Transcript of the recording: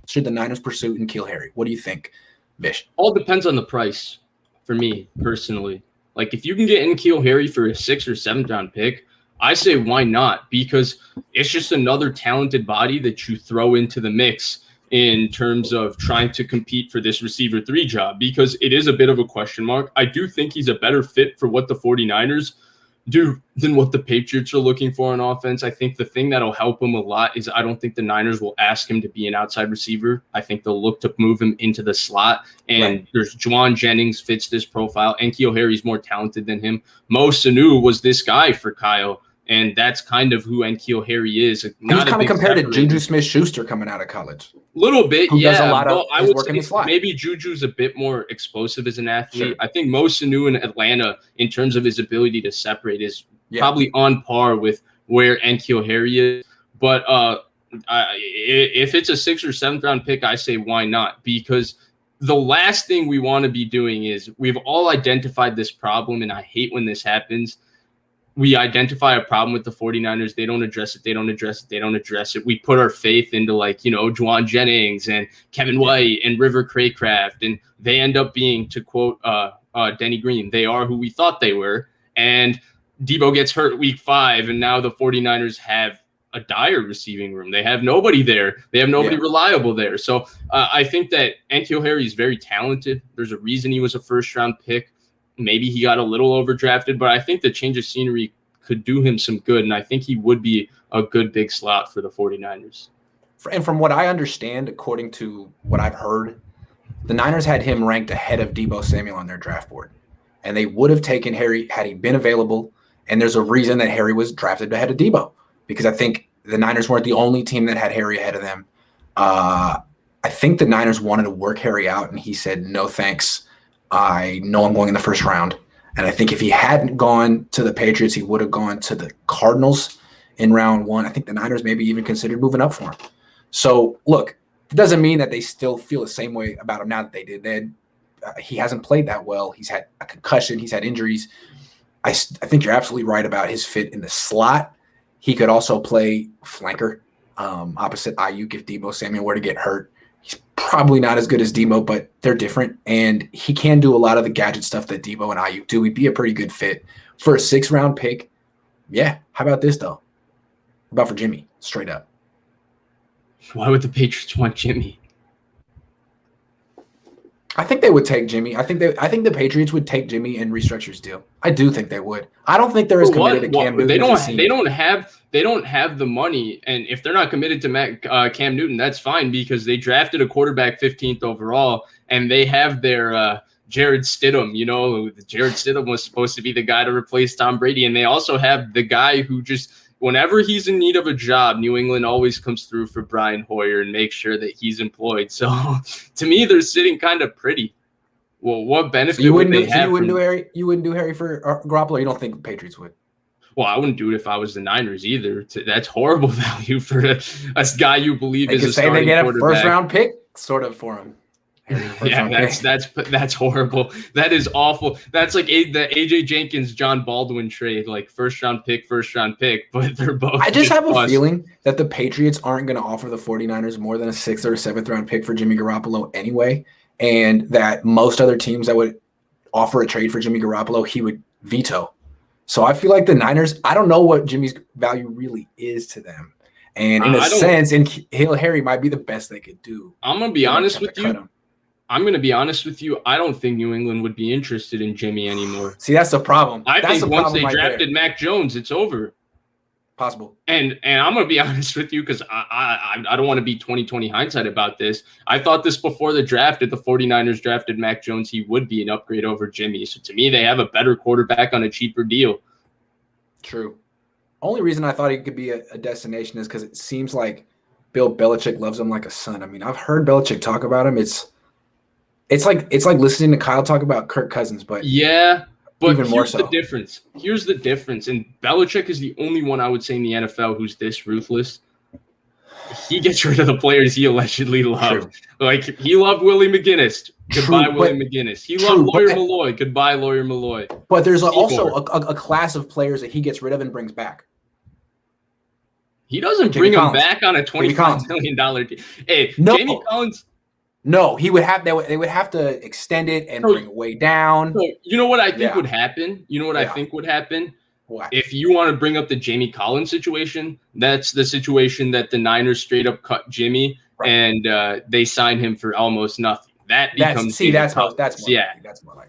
should the Niners pursue N'Keal Harry? What do you think, Vish? All depends on the price for me personally. Like if you can get N'Keal Harry for a 6th or 7th round pick, I say why not? Because it's just another talented body that you throw into the mix in terms of trying to compete for this receiver 3 job, because it is a bit of a question mark. I do think he's a better fit for what the 49ers do than what the Patriots are looking for on offense. I think the thing that'll help him a lot is I don't think the Niners will ask him to be an outside receiver. I think they'll look to move him into the slot. And there's Juwan Jennings fits this profile. N'Keal Harry's more talented than him. Mo Sanu was this guy for Kyle. And that's kind of who N'Keal Harry is. He's kind of compared to Juju Smith-Schuster coming out of college. Little bit, Who yeah. does a lot of I his would work in the say slot. maybe Juju's a bit more explosive as an athlete. Sure. I think Mo Sanu in Atlanta, in terms of his ability to separate, is probably on par with where N'Keal Harry is. But if it's a 6th or 7th round pick, I say why not? Because the last thing we want to be doing is we've all identified this problem, and I hate when this happens. We identify a problem with the 49ers. They don't address it. They don't address it. They don't address it. We put our faith into Juwan Jennings and Kevin White and River Craycraft, and they end up being, to quote Denny Green, they are who we thought they were. And Debo gets hurt week 5, and now the 49ers have a dire receiving room. They have nobody there. They have nobody reliable there. So I think that N'Keal Harry is very talented. There's a reason he was a 1st-round pick. Maybe he got a little overdrafted, but I think the change of scenery could do him some good, and I think he would be a good big slot for the 49ers. And from what I understand, according to what I've heard, the Niners had him ranked ahead of Debo Samuel on their draft board, and they would have taken Harry had he been available, and there's a reason that Harry was drafted ahead of Debo, because I think the Niners weren't the only team that had Harry ahead of them. I think the Niners wanted to work Harry out, and he said, no thanks. I know I'm going in the 1st round. And I think if he hadn't gone to the Patriots, he would have gone to the Cardinals in round 1. I think the Niners maybe even considered moving up for him. So, look, it doesn't mean that they still feel the same way about him now that they did. He hasn't played that well. He's had a concussion. He's had injuries. I think you're absolutely right about his fit in the slot. He could also play flanker opposite Ayuk if Debo Samuel were to get hurt. He's probably not as good as Debo, but they're different. And he can do a lot of the gadget stuff that Debo and Ayuk do. He'd be a pretty good fit for a 6th-round pick. Yeah. How about this, though? How about for Jimmy, straight up? Why would the Patriots want Jimmy? I think they would take Jimmy. I think the Patriots would take Jimmy and restructure his deal. I do think they would. I don't think they're as committed to Cam Newton. They don't have the money, and if they're not committed to Cam Newton, that's fine, because they drafted a quarterback 15th overall, and they have their Jared Stidham. Jared Stidham was supposed to be the guy to replace Tom Brady, and they also have the guy who just, whenever he's in need of a job, New England always comes through for Brian Hoyer and makes sure that he's employed. So to me, they're sitting kind of pretty. Well, what benefit would they have? You wouldn't do Harry for Garoppolo? You don't think the Patriots would? Well, I wouldn't do it if I was the Niners either. That's horrible value for a guy you believe is a starting quarterback. They get a 1st-round pick sort of for him. Yeah, that's horrible. That is awful. That's like the AJ Jenkins, John Baldwin trade, like 1st-round pick, but they're both. I just have a feeling that the Patriots aren't going to offer the 49ers more than a 6th or 7th-round pick for Jimmy Garoppolo anyway, and that most other teams that would offer a trade for Jimmy Garoppolo, he would veto. So I feel like the Niners, I don't know what Jimmy's value really is to them. And in a sense, Harry might be the best they could do. I'm going to be honest with you. I don't think New England would be interested in Jimmy anymore. See, that's the problem. I think once they drafted Mac Jones, it's over. Possible. And I'm going to be honest with you, because I don't want to be 20/20 hindsight about this. I thought this before the draft. If the 49ers drafted Mac Jones, he would be an upgrade over Jimmy. So to me, they have a better quarterback on a cheaper deal. True. Only reason I thought he could be a destination is because it seems like Bill Belichick loves him like a son. I mean, I've heard Belichick talk about him. It's like listening to Kyle talk about Kirk Cousins, but yeah, but even more so. Here's the difference. And Belichick is the only one I would say in the NFL who's this ruthless. He gets rid of the players he allegedly loved. True. Like, he loved Willie McGinnis. Goodbye, Willie McGinnis. He loved Lawyer Malloy. Goodbye, Lawyer Malloy. But there's also a class of players that he gets rid of and brings back. He doesn't Jamie bring him Collins. back on a $25 million deal. Hey, No. Jamie Collins. No, they would have to extend it and bring it way down. So you know what I think would happen? You know what I think would happen? What? If you want to bring up the Jamie Collins situation, that's the situation that the Niners straight up cut Jimmy and they sign him for almost nothing. That becomes that's more likely.